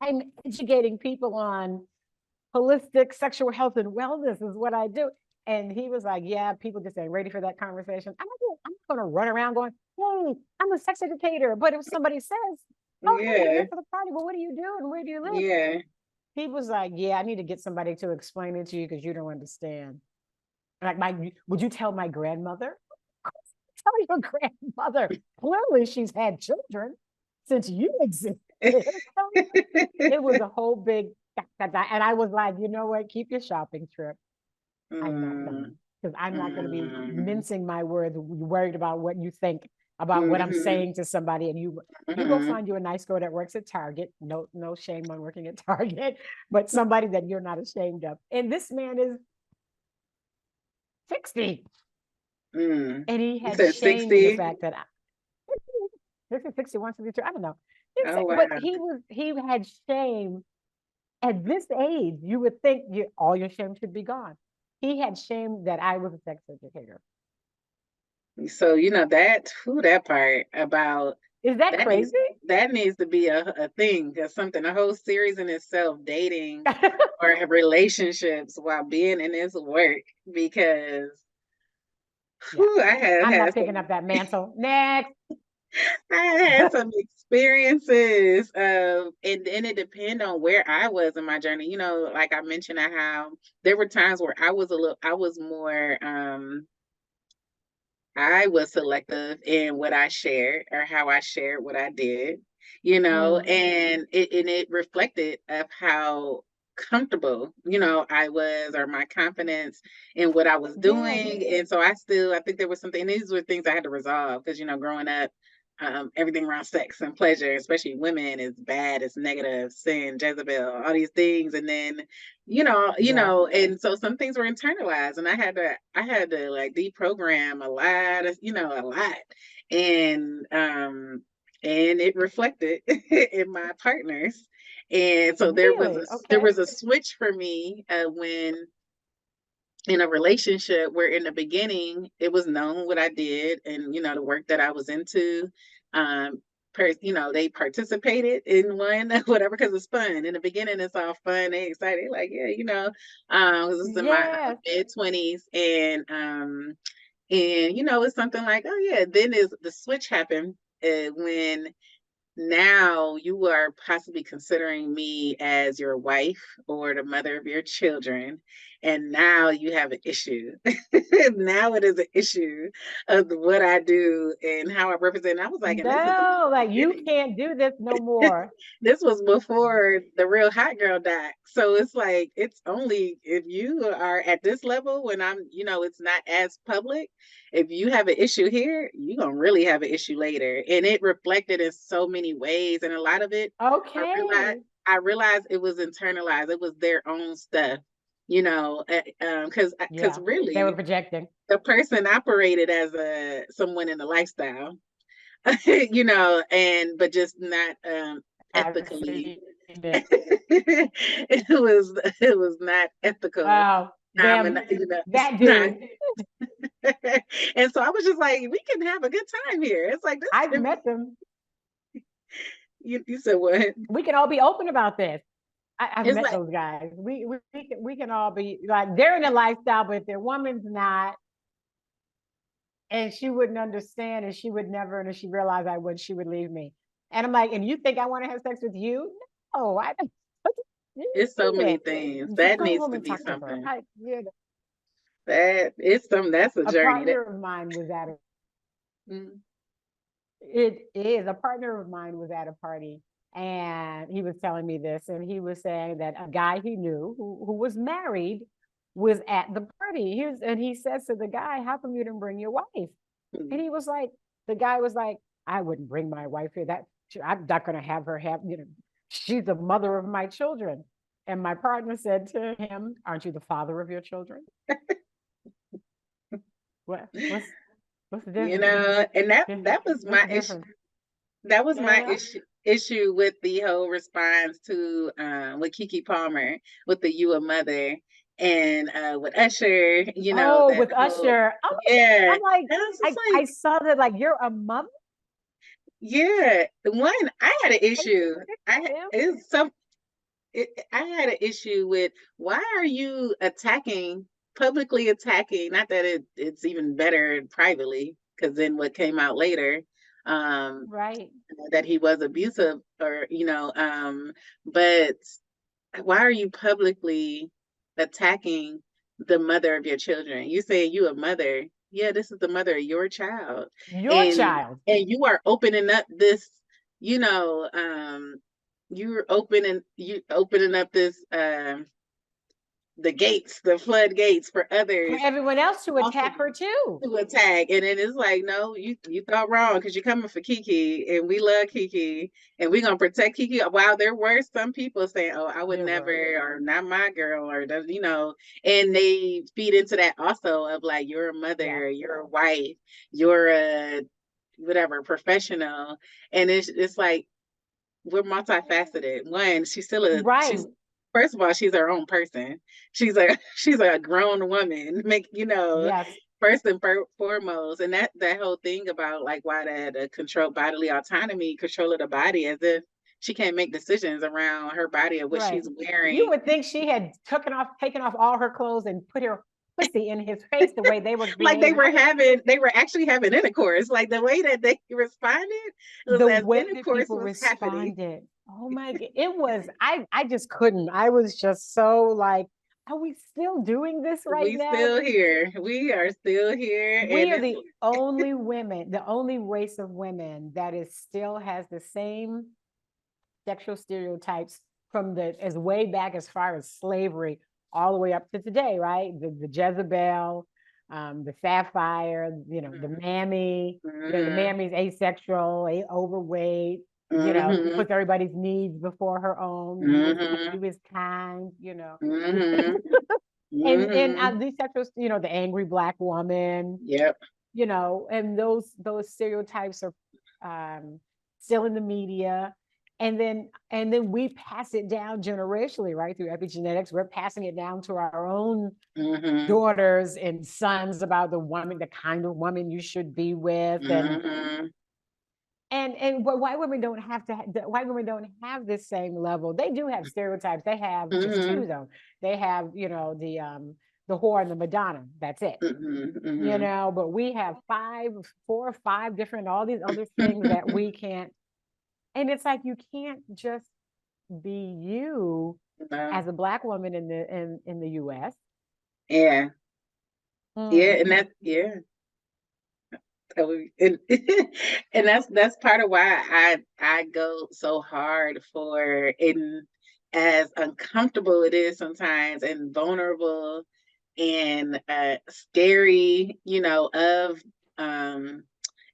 I'm educating people on holistic sexual health and wellness is what I do. And he was like, yeah, people just ain't ready for that conversation. I'm not going to run around going, hey, I'm a sex educator. But if somebody says, oh, hey, you're here for the party, well, what do you do and where do you live? Yeah. He was like, yeah, I need to get somebody to explain it to you because you don't understand. Like, would you tell my grandmother? Tell your grandmother. Clearly, she's had children since you existed. It was a whole big, and I was like, you know what? Keep your shopping trip. I'm not done because I'm not going to be mincing my words, worried about what you think about what I'm saying to somebody. And you go find you a nice girl that works at Target. No shame on working at Target, but somebody that you're not ashamed of. And this man is 60. And he had shame in the fact that 61, 62, I don't know. But he had shame at this age. You would think all your shame should be gone. He had shame that I was a sex educator. So that part about, is that crazy? That needs to be a thing, a whole series in itself, dating or relationships while being in this work, because I'm not picking up that mantle. Next. I had some experiences and it depends on where I was in my journey. Like I mentioned how there were times where I was more I was selective in what I shared or how I shared what I did, and it reflected of how comfortable, I was, or my confidence in what I was doing. And so I think there was something, and these were things I had to resolve because, growing up, everything around sex and pleasure, especially women, is bad, it's negative, sin, Jezebel, all these things. And then, Yes. and so some things were internalized, and I had to like deprogram a lot of, a lot. And it reflected in my partners. And so Really? there Okay. was a switch for me when in a relationship where in the beginning it was known what I did and the work that I was into. Um they participated in one whatever because it's fun. In the beginning it's all fun, they excited, like, yeah, 'cause this is in my Yes. mid-20s. And it's something like, oh yeah, then is the switch happened when now you are possibly considering me as your wife or the mother of your children, and now you have an issue. Now it is an issue of what I do and how I represent. I was like, and this is in No, the like you beginning. can't do this no more. This was before the real hot girl doc. So it's like, it's only if you are at this level when it's not as public. If you have an issue here, you're going to really have an issue later. And it reflected in so many ways. And a lot of it, I realized, Okay. I realized it was internalized. It was their own stuff, because Yeah. They were really projecting. the person operated as someone in the lifestyle, and but just not I've ethically. seen it. It was not ethical. Oh, And them, that not. dude. And so I was just like, we can have a good time here. It's like this. I've met them. You said what? We can all be open about this. I've It's met like, those guys. We can all be like they're in a lifestyle, but if their woman's not, and she wouldn't understand, and she would never, and if she realized I would, she would leave me. And I'm like, and you think I want to have sex with you? No, I don't. it's so many things Just that go needs home to and be talk to her. something. You know, That's a a journey. partner of mine was at a Mm. it is a partner of mine was at a party, and he was telling me this, and he was saying that a guy he knew who was married was at the party. And he says to the guy, "How come you didn't bring your wife?" And he was like, the guy was like, "I wouldn't bring my wife here. I'm not going to have her have, she's the mother of my children." And my partner said to him, "Aren't you the father of your children?" What? What's the difference? And that was What's my the issue. difference? That was my Yeah. issue with the whole response to with Kiki Palmer with the "You a Mother," and with Usher, Oh, that with whole, Usher. Oh, yeah. I'm like, And I was just I like, saw that, like, you're a mother. yeah. One, I had an I issue. I him. it's some I had an issue with, why are you attacking, publicly attacking, not that it's even better privately, because then what came out later, um, Right. that he was abusive, or but why are you publicly attacking the mother of your children? You say you a mother. Yeah, this is the mother of your child. Your And child. you are opening up this, you know, um, you opening up this the gates, the floodgates for For others everyone else to also attack her too. to attack. And then it's like, no, you thought wrong, because you're coming for Kiki, and we love Kiki, and we're gonna protect Kiki. While there were some people saying, "Oh, I would There never," were. or "Not my girl," or and they feed into that also of like, you're a Yes. mother, you're a wife, you're a whatever professional. And it's like, we're multifaceted. One, she's Right. first of all, she's her own person. She's a grown woman. Yes. First and foremost. And that whole thing about like, why that control bodily autonomy, control of the body, as if she can't make decisions around her body or what Right. she's You wearing. would think she had taken off all her clothes and put her pussy in his face the way they were Like they behaving. were having, they were actually having intercourse. Like the way that they responded was The as way that intercourse people was happening. responded. Oh my God. It was, I just couldn't. I was just so like, are we still doing this right We now? still here. We are still here, We and are it's the only women, the only race of women that is still has the same sexual stereotypes from the as way back as far as slavery all the way up to today, right? The Jezebel, the sapphire, the mammy, the mammy's asexual, overweight, puts everybody's needs before her own. You is kind, and these sexuals, the angry Black woman. Yep. And those stereotypes are still in the media. And then we pass it down generationally, right? Through epigenetics, we're passing it down to our own daughters and sons about the kind of woman you should be with. And what white women don't have this same level. They do have stereotypes. They have just two, though. They have, the whore and the Madonna. That's it. But we have 4 or 5 different, all these other things that we can't. And it's like, you can't just be you as a Black woman in the US. Yeah. And that's, and that's part of why I go so hard for it, as uncomfortable it is sometimes, and vulnerable and scary, of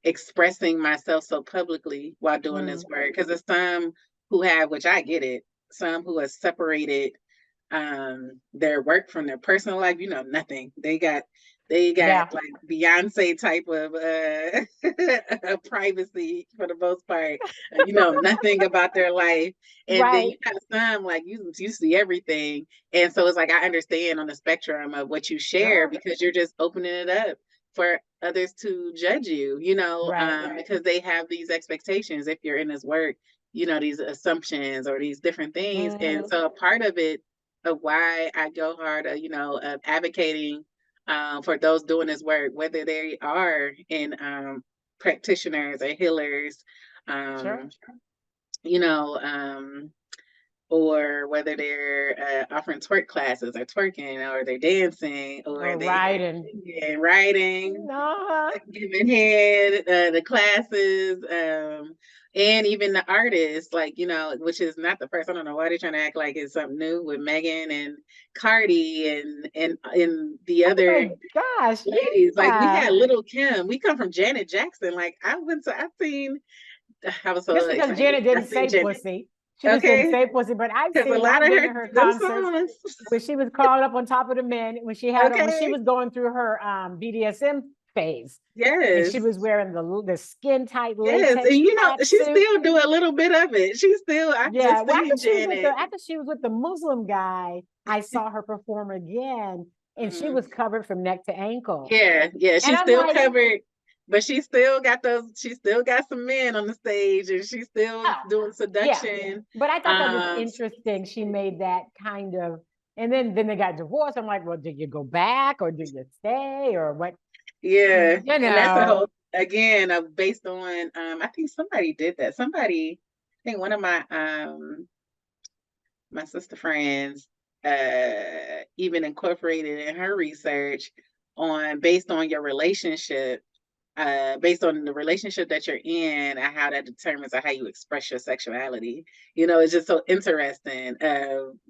expressing myself so publicly while doing this work. Because there's some who have, which I get it, some who have separated their work from their personal life. Nothing. They got like Beyonce type of privacy for the most part. Nothing about their life. And then you have some, like, you see everything. And so it's like, I understand on the spectrum of what you share, because you're just opening it up for others to judge you, because they have these expectations if you're in this work, these assumptions or these different things. And so a part of it, of why I go hard, of advocating for those doing this work, whether they are in practitioners or healers, or whether they're offering twerk classes or twerking, or they're dancing, or they writing, giving head, the classes, and even the artists, like, which is not the first. I don't know why they're trying to act like it's something new with Megan and Cardi and the other ladies. Like, we had Little Kim. We come from Janet Jackson. Like, I was so just because excited. Janet didn't say pussy. She just didn't say pussy, but I've seen a lot of her concerts when she was crawling up on top of the men, when she was going through her BDSM phase. Yes. And she was wearing the skin tight latex. Yes, and she still do a little bit of it. She still, after she was with the Muslim guy, I saw her perform again, and she was covered from neck to ankle. Yeah, she's still covered. But she still got some men on the stage, and she's still doing seduction. Yeah. But I thought that was interesting. She made that kind of, and then they got divorced. I'm like, well, did you go back, or did you stay, or what? Yeah, and that's a whole, again, based on, I think somebody did that. I think one of my my sister friends even incorporated in her research based on your relationship. Based on the relationship that you're in, and how that determines how you express your sexuality. It's just so interesting,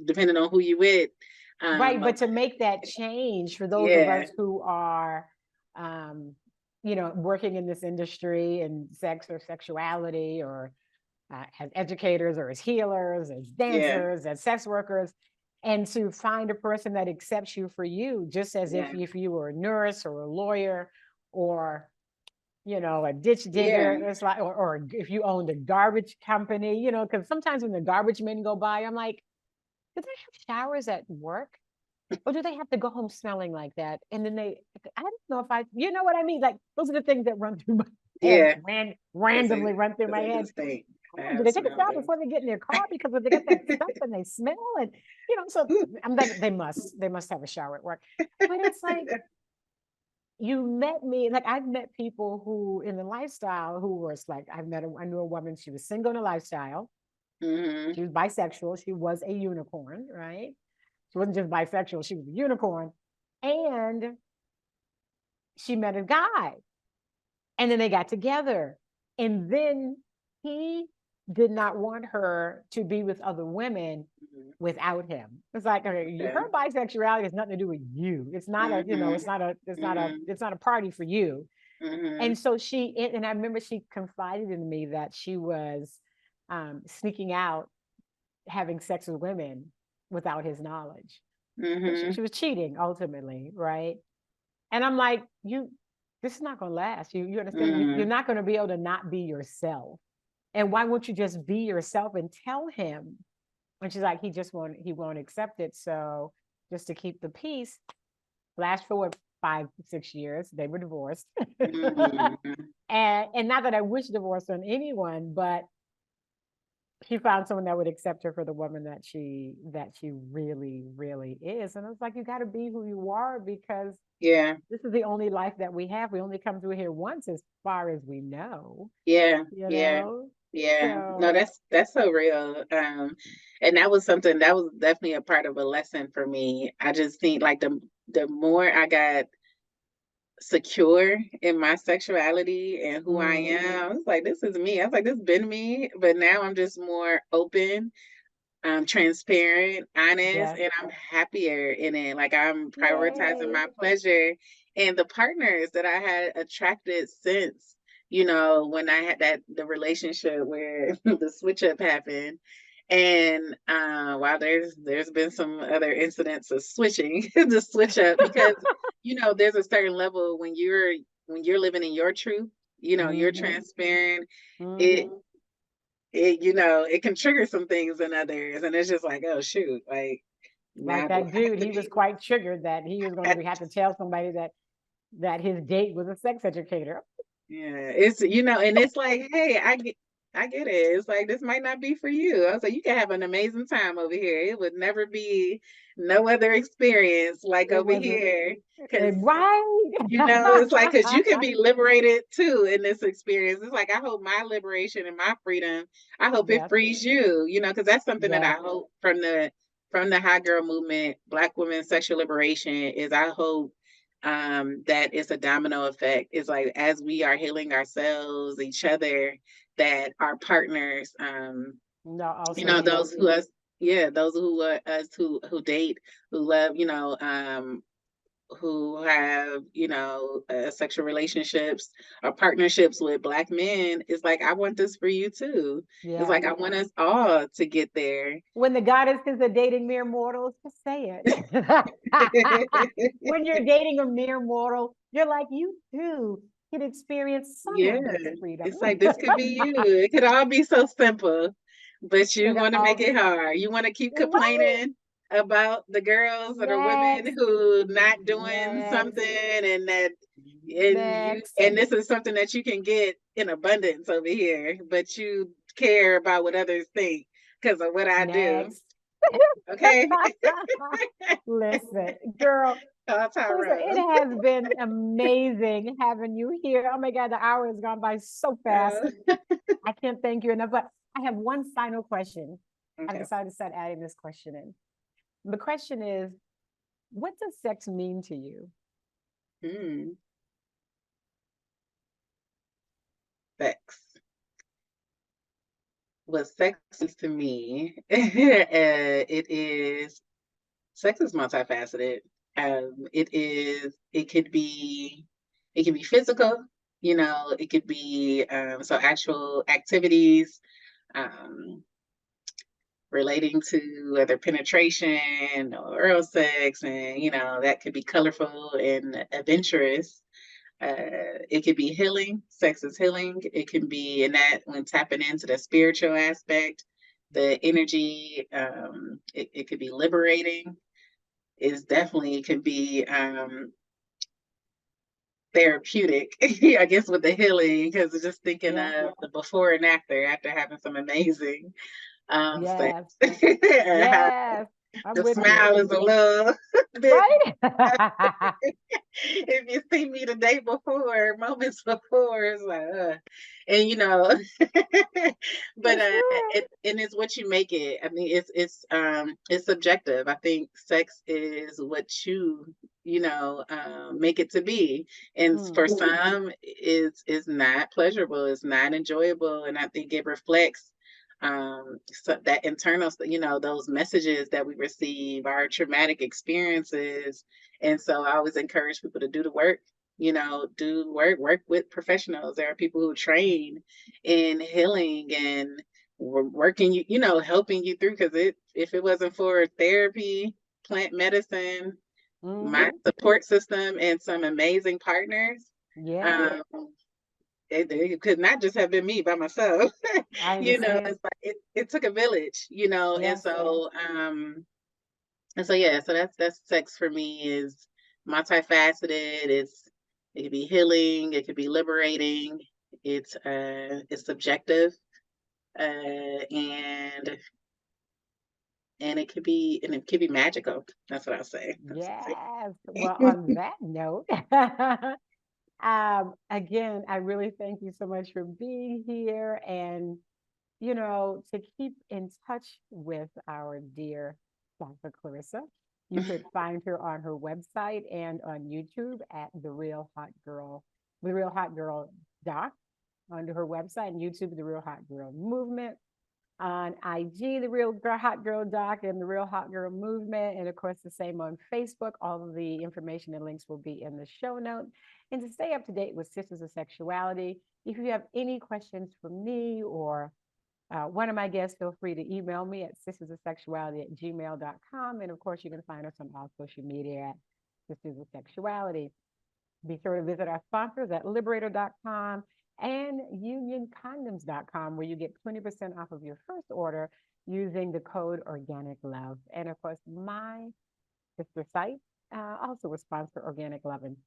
depending on who you with. Right, but to make that change for those of us who are, working in this industry and sex or sexuality, or as educators, or as healers, as dancers, as sex workers, and to find a person that accepts you for you, just as if you were a nurse or a lawyer, or a ditch digger. It's like, or if you owned a garbage company, because sometimes when the garbage men go by, I'm like, do they have showers at work, or do they have to go home smelling like that? And then I don't know if you know what I mean? Like, those are the things that run through my head, randomly run through my head. Do they take a shower before they get in their car? Because if they get that stuff and they smell, and so I'm like, they must have a shower at work. But it's like, you met me, like, I've met people who in the lifestyle who was like, I knew a woman, she was single in a lifestyle. She was bisexual. She was a unicorn, right? She wasn't just bisexual, she was a unicorn. And she met a guy, and then they got together, and then he did not want her to be with other women, without him. It's like, okay, Okay. her bisexuality has nothing to do with you. It's not a, it's not a party for you. And so and I remember she confided in me that she was sneaking out, having sex with women without his knowledge. She was cheating ultimately, right? And I'm like, this is not going to last. You understand? You're not going to be able to not be yourself. And why won't you just be yourself and tell him? And she's like, he won't accept it. So just to keep the peace, flash forward 5-6 years, they were divorced. And not that I wish divorce on anyone, but she found someone that would accept her for the woman that she really, really is. And it's like, you got to be who you are, because this is the only life that we have. We only come through here once, as far as we know. Yeah. You know? Yeah. No, that's so real. And that was something that was definitely a part of a lesson for me. I just think like the more I got secure in my sexuality and who I am, I was like, this is me. I was like, this has been me. But now I'm just more open, transparent, honest, and I'm happier in it. Like I'm prioritizing my pleasure, and the partners that I had attracted since, when I had the relationship where the switch up happened. And while there's been some other incidents of switching, the switch up, because there's a certain level when you're living in your truth, you're transparent. It can trigger some things in others, and it's just like, oh shoot, like that dude, he was quite triggered that he was going to have to tell somebody that his date was a sex educator. Yeah, it's and it's like, hey, I get it. It's like, this might not be for you. I was like, you can have an amazing time over here. It would never be no other experience like over here. Right. It's like, because you can be liberated too in this experience. It's like, I hope my liberation and my freedom, I hope it frees you, because that's something that I hope from the high girl movement, Black women's sexual liberation, is I hope that it's a domino effect. It's like, as we are healing ourselves, each other, that our partners, those who us, those who are us who date, who love, who have, sexual relationships or partnerships with Black men, is like, I want this for you too. It's like, I want us all to get there. When the goddesses are dating mere mortals, just say it. When you're dating a mere mortal, you're like, you too can experience some of this freedom. It's like, this could be you. It could all be so simple, but you want to make it hard. You want to keep complaining about the girls or the women who not doing something, and and this is something that you can get in abundance over here, but you care about what others think because of what I do. Okay. Listen, girl, it has been amazing having you here. Oh my God, the hour has gone by so fast. I can't thank you enough, but I have one final question. I've decided to start adding this question in. The question is, what does sex mean to you? Sex. What sex is to me, sex is multifaceted. It could be physical, it could be so actual activities relating to whether penetration or oral sex, and that could be colorful and adventurous. It could be healing. Sex is healing. It can be in that, when tapping into the spiritual aspect, the energy. It could be liberating. It can be therapeutic, I guess, with the healing, because just thinking of the before and after having some amazing sex. The smile is a little bit, right? If you see me the day before, moments before, it's like, and but and it's what you make it. I mean, it's subjective. I think sex is what you make it to be, and for some, is not pleasurable, it's not enjoyable, and I think it reflects So that internal, those messages that we receive, our traumatic experiences. And so I always encourage people to do the work, work with professionals. There are people who train in healing and working helping you through, because if it wasn't for therapy, plant medicine, my support system, and some amazing partners, it could not just have been me by myself. I understand. It's like it took a village, Yes. and so yeah, so that's sex for me is multifaceted. It could be healing, it could be liberating, it's subjective, and it could be magical. That's what I'll say. Yes. Well, on that note, again, I really thank you so much for being here, and to keep in touch with our dear Dr. Clarissa, you could find her on her website and on YouTube at The Real Hot Girl Doc, under her website, and YouTube, The Real Hot Girl Movement. On IG, The Real Hot Girl Doc and The Real Hot Girl Movement. And of course, the same on Facebook. All of the information and links will be in the show notes. And to stay up to date with Sisters of Sexuality, if you have any questions for me or one of my guests, feel free to email me at sistersofsexuality@gmail.com. And of course, you can find us on all social media at Sisters of Sexuality. Be sure to visit our sponsors at liberator.com and unioncondoms.com, where you get 20% off of your first order using the code Organic Love. And of course, my sister site also will sponsor Organic Loven.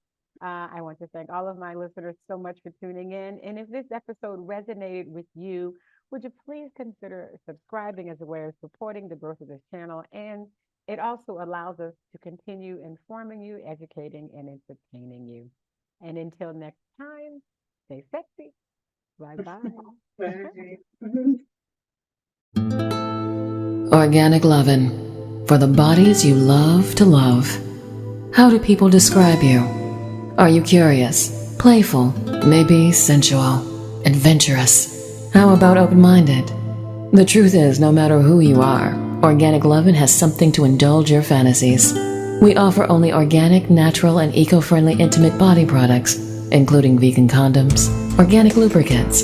I want to thank all of my listeners so much for tuning in. And if this episode resonated with you, would you please consider subscribing as a way of supporting the growth of this channel? And it also allows us to continue informing you, educating, and entertaining you. And until next time, stay sexy. Bye-bye. Bye. Organic Loven, for the bodies you love to love. How do people describe you? Are you curious, playful, maybe sensual, adventurous? How about open-minded? The truth is, no matter who you are, Organic Loven has something to indulge your fantasies. We offer only organic, natural, and eco-friendly intimate body products, including vegan condoms, organic lubricants,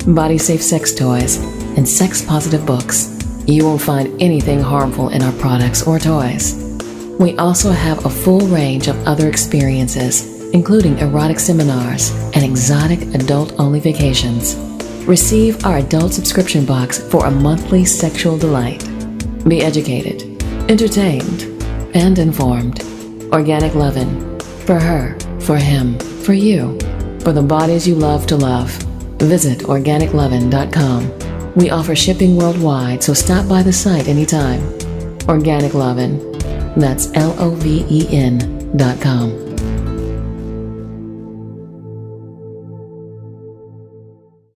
body-safe sex toys, and sex-positive books. You won't find anything harmful in our products or toys. We also have a full range of other experiences, including erotic seminars and exotic adult-only vacations. Receive our adult subscription box for a monthly sexual delight. Be educated, entertained, and informed. Organic Loven. For her, for him, for you. For the bodies you love to love. Visit organicloven.com. We offer shipping worldwide, so stop by the site anytime. Organic Loven. That's LOVEN.com.